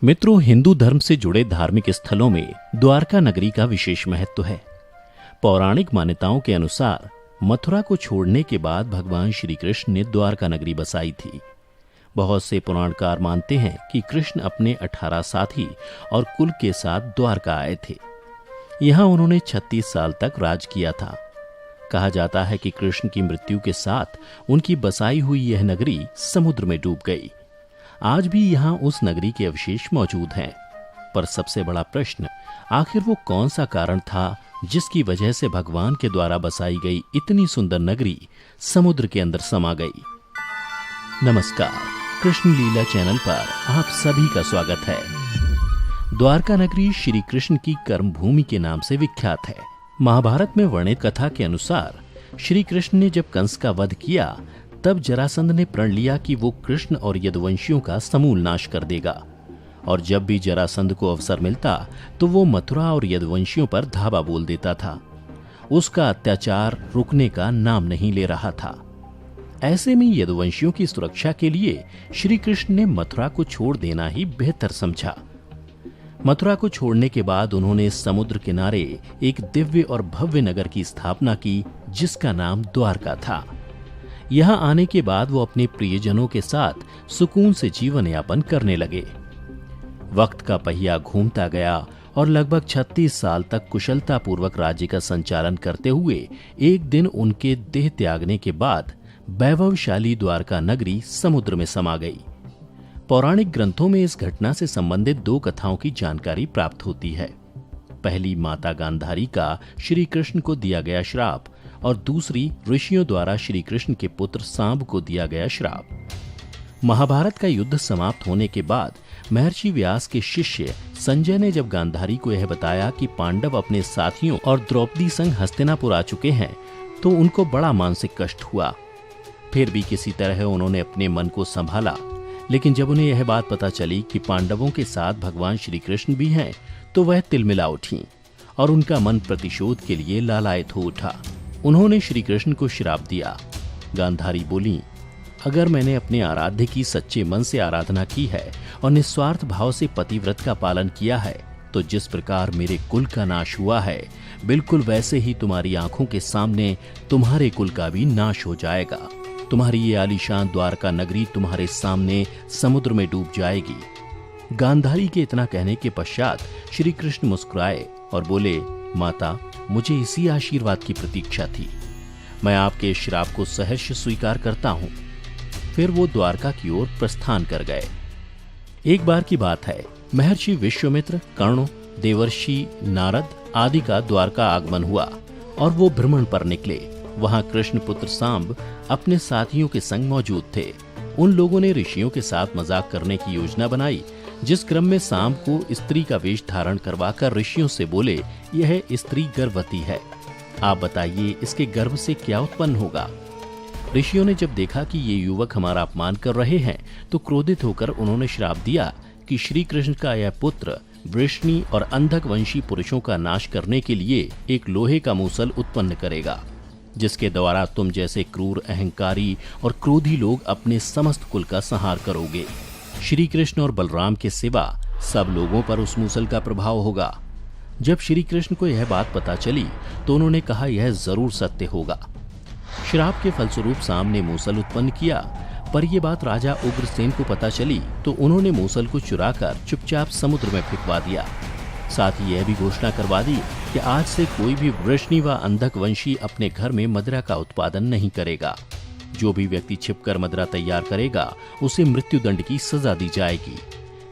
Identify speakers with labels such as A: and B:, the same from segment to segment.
A: मित्रों, हिंदू धर्म से जुड़े धार्मिक स्थलों में द्वारका नगरी का विशेष महत्व है। पौराणिक मान्यताओं के अनुसार मथुरा को छोड़ने के बाद भगवान श्री कृष्ण ने द्वारका नगरी बसाई थी। बहुत से पुराणकार मानते हैं कि कृष्ण अपने 18 साथी और कुल के साथ द्वारका आए थे। यहां उन्होंने 36 साल तक राज किया था। कहा जाता है कि कृष्ण की मृत्यु के साथ उनकी बसाई हुई यह नगरी समुद्र में डूब गई। आज भी यहां उस नगरी के अवशेष मौजूद हैं। पर सबसे बड़ा प्रश्न, आखिर वो कौन सा कारण था जिसकी वजह से भगवान के द्वारा बसाई गई इतनी सुंदर नगरी समुद्र के अंदर समा गई। नमस्कार, कृष्ण लीला चैनल पर आप सभी का स्वागत है। द्वारका नगरी श्री कृष्ण की कर्मभूमि के नाम से विख्यात है। महाभारत में वर्णित कथा के अनुसार श्री कृष्ण ने जब कंस का वध किया, तब जरासंध ने प्रण लिया कि वो कृष्ण और यदुवंशियों का समूल नाश कर देगा, और जब भी जरासंध को अवसर मिलता तो वो मथुरा और यदुवंशियों पर धावा बोल देता था। उसका अत्याचार रुकने का नाम नहीं ले रहा था। ऐसे में यदुवंशियों की सुरक्षा के लिए श्री कृष्ण ने मथुरा को छोड़ देना ही बेहतर समझा। मथुरा को छोड़ने के बाद उन्होंने समुद्र किनारे एक दिव्य और भव्य नगर की स्थापना की, जिसका नाम द्वारका था। यहां आने के बाद वो अपने प्रियजनों के साथ सुकून से जीवन यापन करने लगे। वक्त का पहिया घूमता गया और लगभग 36 साल तक कुशलतापूर्वक राज्य का संचालन करते हुए एक दिन उनके देह त्यागने के बाद वैभवशाली द्वारका नगरी समुद्र में समा गई। पौराणिक ग्रंथों में इस घटना से संबंधित 2 कथाओं की जानकारी प्राप्त होती है। पहली माता गांधारी का श्री कृष्ण को दिया गया श्राप, और दूसरी ऋषियों द्वारा श्री कृष्ण के पुत्र सांब को दिया गया श्राप। महाभारत का युद्ध समाप्त होने के बाद महर्षि व्यास के शिष्य संजय ने जब गांधारी को यह बताया कि पांडव अपने साथियों और द्रौपदी संग हस्तिनापुर आ चुके हैं, तो उनको बड़ा मानसिक कष्ट हुआ। फिर भी किसी तरह उन्होंने अपने मन को संभाला, लेकिन जब उन्हें यह बात पता चली कि पांडवों के साथ भगवान श्री कृष्ण भी हैं, तो वह तिलमिला उठी और उनका मन प्रतिशोध के लिए लालायित हो उठा। उन्होंने श्री कृष्ण को श्राप दिया। गांधारी बोली, अगर मैंने अपने आराध्य की सच्चे मन से आराधना की है और निस्वार्थ भाव से पतिव्रत का पालन किया है, तो जिस प्रकार मेरे कुल का नाश हुआ है, बिल्कुल वैसे ही तुम्हारी आंखों के सामने तुम्हारे कुल का भी नाश हो जाएगा। तुम्हारी ये आलीशान द्वारका नगरी तुम्हारे सामने समुद्र में डूब जाएगी। गांधारी के इतना कहने के पश्चात श्री कृष्ण मुस्कुराए और बोले, माता, मुझे इसी आशीर्वाद की प्रतीक्षा थी। मैं आपके श्राप को सहर्ष स्वीकार करता हूं। फिर वो द्वारका की ओर प्रस्थान कर गए। एक बार की बात है, महर्षि विश्वामित्र, कर्ण, देवर्षि नारद आदि का द्वारका आगमन हुआ और वो भ्रमण पर निकले। वहां कृष्ण पुत्र सांब अपने साथियों के संग मौजूद थे। उन लोगों ने ऋषियों के साथ मजाक करने की योजना बनाई, जिस क्रम में सांब को स्त्री का वेश धारण करवाकर ऋषियों से बोले, यह स्त्री गर्भवती है, आप बताइए इसके गर्भ से क्या उत्पन्न होगा। ऋषियों ने जब देखा कि ये युवक हमारा अपमान कर रहे हैं, तो क्रोधित होकर उन्होंने श्राप दिया कि श्री कृष्ण का यह पुत्र वृष्णि और अंधक वंशी पुरुषों का नाश करने के लिए एक लोहे का मूसल उत्पन्न करेगा, जिसके द्वारा तुम जैसे क्रूर, अहंकारी और क्रोधी लोग अपने समस्त कुल का संहार करोगे। श्री कृष्ण और बलराम के सिवा सब लोगों पर उस मूसल का प्रभाव होगा। जब श्री कृष्ण को यह बात पता चली, तो उन्होंने कहा, यह जरूर सत्य होगा। श्राप के फलस्वरूप सांब ने मूसल उत्पन्न किया, पर यह बात राजा उग्रसेन को पता चली, तो उन्होंने मूसल को चुराकर चुपचाप समुद्र में फेंकवा दिया। साथ ही यह भी घोषणा करवा दी कि आज से कोई भी वृष्णि व अंधक वंशी अपने घर में मदिरा का उत्पादन नहीं करेगा। जो भी व्यक्ति छिपकर मदिरा तैयार करेगा, उसे मृत्युदंड की सजा दी जाएगी।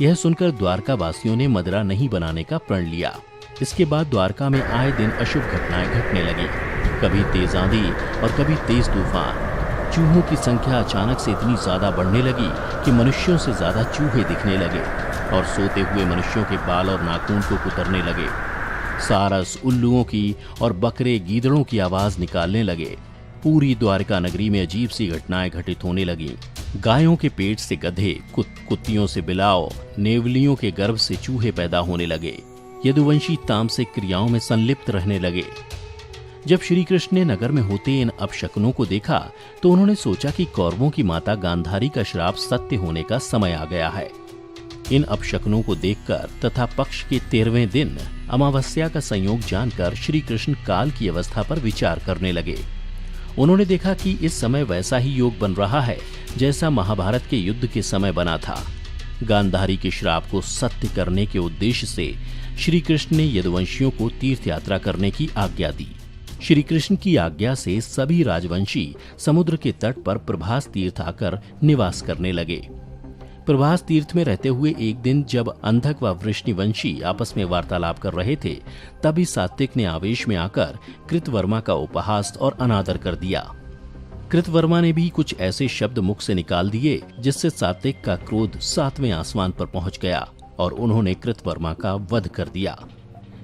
A: यह सुनकर द्वारका वासियों ने मदिरा नहीं बनाने का प्रण लिया। इसके बाद द्वारका में आए दिन अशुभ घटनाएं घटने लगी। कभी तेज आंधी और कभी तेज तूफान। चूहों की संख्या अचानक से इतनी ज्यादा बढ़ने लगी कि मनुष्यों से ज्यादा चूहे दिखने लगे और सोते हुए मनुष्यों के बाल और नाखून को कुतरने लगे। सारस, उल्लुओं की और बकरे, गीदड़ों की आवाज निकालने लगे। पूरी द्वारका नगरी में अजीब सी घटनाएं घटित होने लगी। गायों के पेट से गधे, कुत्तियों से बिलाव, नेवलियों के गर्भ से चूहे पैदा होने लगे। यदुवंशी तामसिक क्रियाओं में संलिप्त रहने लगे। जब श्री कृष्ण ने नगर में होते इन अपशकुनों को देखा, तो उन्होंने सोचा कि कौरवों की माता गांधारी का श्राप सत्य होने का समय आ गया है। इन अपशकुनों को देखकर तथा पक्ष के 13वें दिन अमावस्या का संयोग जानकर श्री कृष्ण काल की अवस्था पर विचार करने लगे। उन्होंने देखा कि इस समय वैसा ही योग बन रहा है जैसा महाभारत के युद्ध के समय बना था। गांधारी के श्राप को सत्य करने के उद्देश्य से श्री कृष्ण ने यदुवंशियों को तीर्थ यात्रा करने की आज्ञा दी। श्री कृष्ण की आज्ञा से सभी राजवंशी समुद्र के तट पर प्रभास तीर्थ आकर निवास करने लगे। प्रभास तीर्थ में रहते हुए एक दिन जब अंधक व वृष्णिवंशी आपस में वार्तालाप कर रहे थे, तभी सात्विक ने आवेश में आकर कृतवर्मा का उपहास और अनादर कर दिया। कृतवर्मा ने भी कुछ ऐसे शब्द मुख से निकाल दिए जिससे सात्विक का क्रोध 7वें आसमान पर पहुंच गया और उन्होंने कृतवर्मा का वध कर दिया।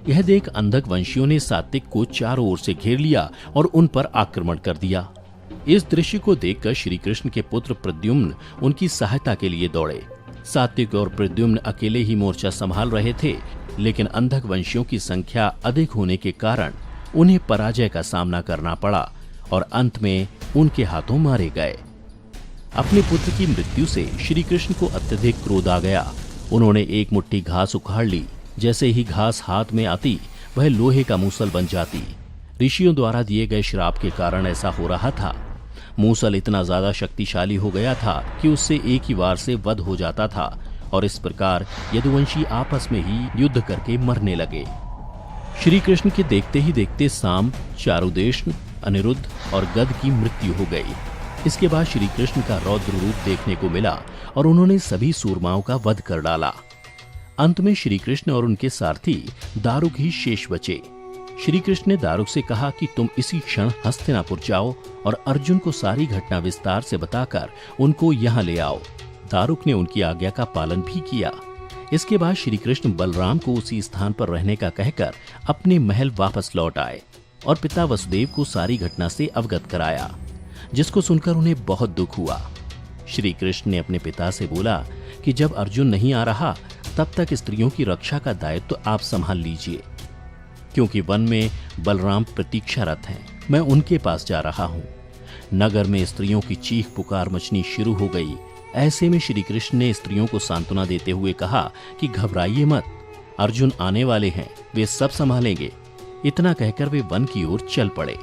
A: यह देख अंधक वंशियों ने सात्विक को चारों ओर से घेर लिया और उन पर आक्रमण कर दिया। इस दृश्य को देखकर श्री कृष्ण के पुत्र प्रद्युम्न उनकी सहायता के लिए दौड़े। सात्विक और प्रद्युम्न अकेले ही मोर्चा संभाल रहे थे, लेकिन अंधक वंशियों की संख्या अधिक होने के कारण उन्हें पराजय का सामना करना पड़ा और अंत में उनके हाथों मारे गए। अपने पुत्र की मृत्यु से श्री कृष्ण को अत्यधिक क्रोध आ गया। उन्होंने एक मुट्ठी घास उखाड़ ली। जैसे ही घास हाथ में आती वह लोहे का मूसल बन जाती। ऋषियों द्वारा दिए गए श्राप के कारण ऐसा हो रहा था। मूसल इतना ज्यादा शक्तिशाली हो गया था कि उससे एक ही वार से वध हो जाता था और इस प्रकार यदुवंशी आपस में ही युद्ध करके मरने लगे। श्री कृष्ण के देखते ही देखते साम, चारुदेशन, अनिरुद्ध और गद की मृत्यु हो गई। इसके बाद श्री कृष्ण का रौद्र रूप देखने को मिला और उन्होंने सभी सूरमाओं का वध कर डाला। अंत में श्री कृष्ण और उनके सारथी दारुक ही शेष बचे। श्री कृष्ण ने दारुक से कहा कि तुम इसी क्षण हस्तिनापुर जाओ और अर्जुन को सारी घटना विस्तार से बताकर उनको यहाँ ले आओ। दारुक ने उनकी आज्ञा का पालन भी किया। इसके बाद श्री कृष्ण बलराम को उसी स्थान पर रहने का कहकर अपने महल वापस लौट आए और पिता वसुदेव को सारी घटना से अवगत कराया, जिसको सुनकर उन्हें बहुत दुख हुआ। श्री कृष्ण ने अपने पिता से बोला कि जब अर्जुन नहीं आ रहा तब तक स्त्रियों की रक्षा का दायित्व तो आप संभाल लीजिए, क्योंकि वन में बलराम प्रतीक्षारत हैं। मैं उनके पास जा रहा हूँ। नगर में स्त्रियों की चीख पुकार मचनी शुरू हो गई। ऐसे में श्री कृष्ण ने स्त्रियों को सांत्वना देते हुए कहा कि घबराइए मत, अर्जुन आने वाले हैं, वे सब संभालेंगे। इतना कहकर वे वन की ओर चल पड़े।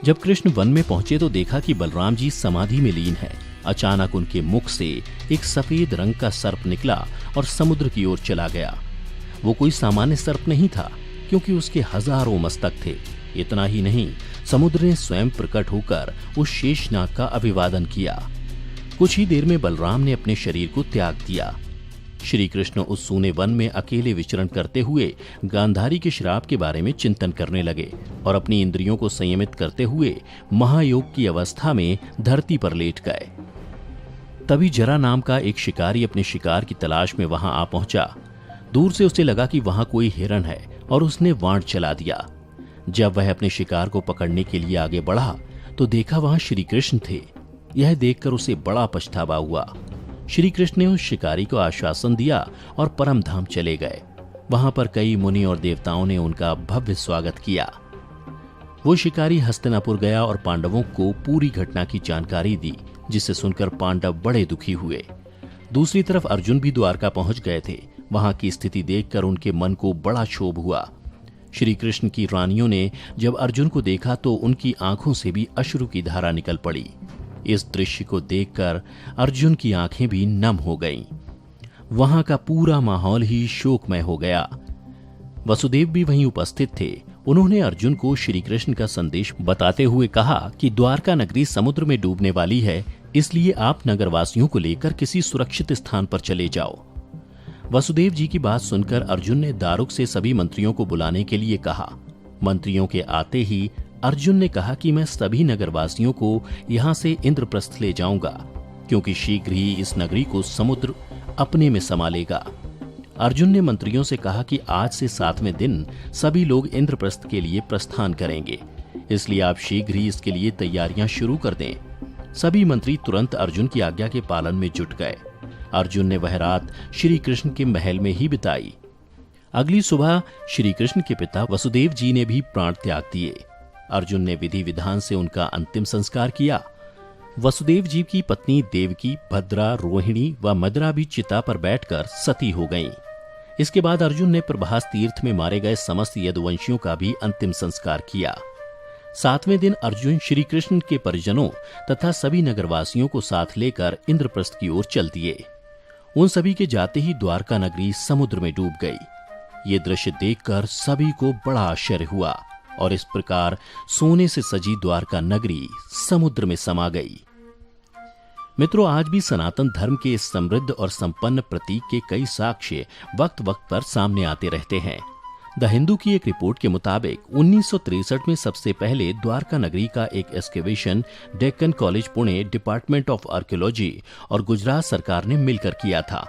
A: जब कृष्ण वन में पहुंचे तो देखा कि बलराम जी समाधि में लीन है। अचानक उनके मुख से एक सफेद रंग का सर्प निकला और समुद्र की ओर चला गया। वो कोई सामान्य सर्प नहीं था, क्योंकि उसके हजारों मस्तक थे। इतना ही नहीं, समुद्र ने स्वयं प्रकट होकर उस शेषनाग का अभिवादन किया। कुछ ही देर में बलराम ने अपने शरीर को त्याग दिया। श्री कृष्ण उस सूने वन में अकेले विचरण करते हुए गांधारी के श्राप के बारे में चिंतन करने लगे और अपनी इंद्रियों को संयमित करते हुए महायोग की अवस्था में धरती पर लेट गए। तभी जरा नाम का एक शिकारी अपने शिकार की तलाश में वहां आ पहुंचा। दूर से उसे लगा कि वहां कोई हिरण है और उसने वाण चला दिया। जब वह अपने शिकार को पकड़ने के लिए आगे बढ़ा तो देखा वहां श्री कृष्ण थे। यह देखकर उसे बड़ा पछतावा हुआ। श्री कृष्ण ने उस शिकारी को आश्वासन दिया और परम धाम चले गए। वहां पर कई मुनि और देवताओं ने उनका भव्य स्वागत किया। वो शिकारी हस्तिनापुर गया और पांडवों को पूरी घटना की जानकारी दी, जिसे सुनकर पांडव बड़े दुखी हुए। दूसरी तरफ अर्जुन भी द्वारका पहुंच गए थे। वहां की स्थिति देखकर उनके मन को बड़ा क्षोभ हुआ। श्री कृष्ण की रानियों ने जब अर्जुन को देखा तो उनकी आंखों से भी अश्रु की धारा निकल पड़ी। इस दृश्य को देखकर अर्जुन की आंखें भी नम हो गईं। वहां का पूरा माहौल ही शोकमय हो गया। वसुदेव भी वहीं उपस्थित थे। उन्होंने अर्जुन को श्री कृष्ण का संदेश बताते हुए कहा कि द्वारका नगरी समुद्र में डूबने वाली है, इसलिए आप नगरवासियों को लेकर किसी सुरक्षित स्थान पर चले जाओ। वसुदेव जी की बात सुनकर अर्जुन ने दारुक से सभी मंत्रियों को बुलाने के लिए कहा। मंत्रियों के आते ही अर्जुन ने कहा कि मैं सभी नगरवासियों को यहाँ से इंद्रप्रस्थ ले जाऊंगा, क्योंकि शीघ्र ही इस नगरी को समुद्र अपने में समा लेगा। अर्जुन ने मंत्रियों से कहा कि आज से 7वें दिन सभी लोग इंद्रप्रस्थ के लिए प्रस्थान करेंगे, इसलिए आप शीघ्र ही इसके लिए तैयारियां शुरू कर दें। सभी मंत्री तुरंत अर्जुन की आज्ञा के पालन में जुट गए। अर्जुन ने वह रात श्री कृष्ण के महल में ही बिताई। अगली सुबह श्री कृष्ण के पिता वसुदेव जी ने भी प्राण त्याग दिए। अर्जुन ने विधि विधान से उनका अंतिम संस्कार किया। वसुदेव जी की पत्नी देवकी, भद्रा, रोहिणी व मदरा भी चिता पर बैठकर सती हो गईं। इसके बाद अर्जुन ने प्रभास तीर्थ में मारे गए समस्त यदुवंशियों का भी अंतिम संस्कार किया। 7वें दिन अर्जुन श्री कृष्ण के परिजनों तथा सभी नगरवासियों को साथ लेकर इंद्रप्रस्थ की ओर चल दिए। उन सभी के जाते ही द्वारका नगरी समुद्र में डूब गई। ये दृश्य देखकर सभी को बड़ा आश्चर्य हुआ और इस प्रकार सोने से सजी द्वारका नगरी समुद्र में समा गई। मित्रों, आज भी सनातन धर्म के इस समृद्ध और संपन्न प्रतीक के कई साक्ष्य वक्त वक्त पर सामने आते रहते हैं। द हिंदू की एक रिपोर्ट के मुताबिक 1963 में सबसे पहले द्वारका नगरी का एक excavation Deccan college Pune, department of archaeology और गुजरात सरकार ने मिलकर किया था।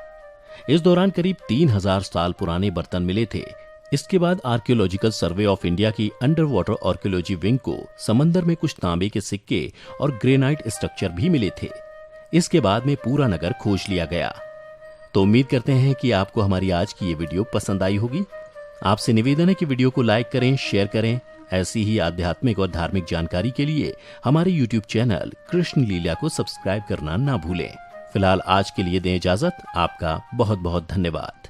A: इस दौरान करीब 3000 साल पुराने बर्तन मिले थे। इसके बाद आर्कियोलॉजिकल सर्वे ऑफ इंडिया की अंडर वाटर आर्कियोलॉजी विंग को समंदर में कुछ तांबे के सिक्के और ग्रेनाइट स्ट्रक्चर भी मिले थे। इसके बाद में पूरा नगर खोज लिया गया। तो उम्मीद करते हैं कि आपको हमारी आज की ये वीडियो पसंद आई होगी। आपसे निवेदन है कि वीडियो को लाइक करें, शेयर करें। ऐसी ही आध्यात्मिक और धार्मिक जानकारी के लिए हमारे YouTube चैनल कृष्ण लीला को सब्सक्राइब करना ना भूलें। फिलहाल आज के लिए दें इजाजत। आपका बहुत बहुत धन्यवाद।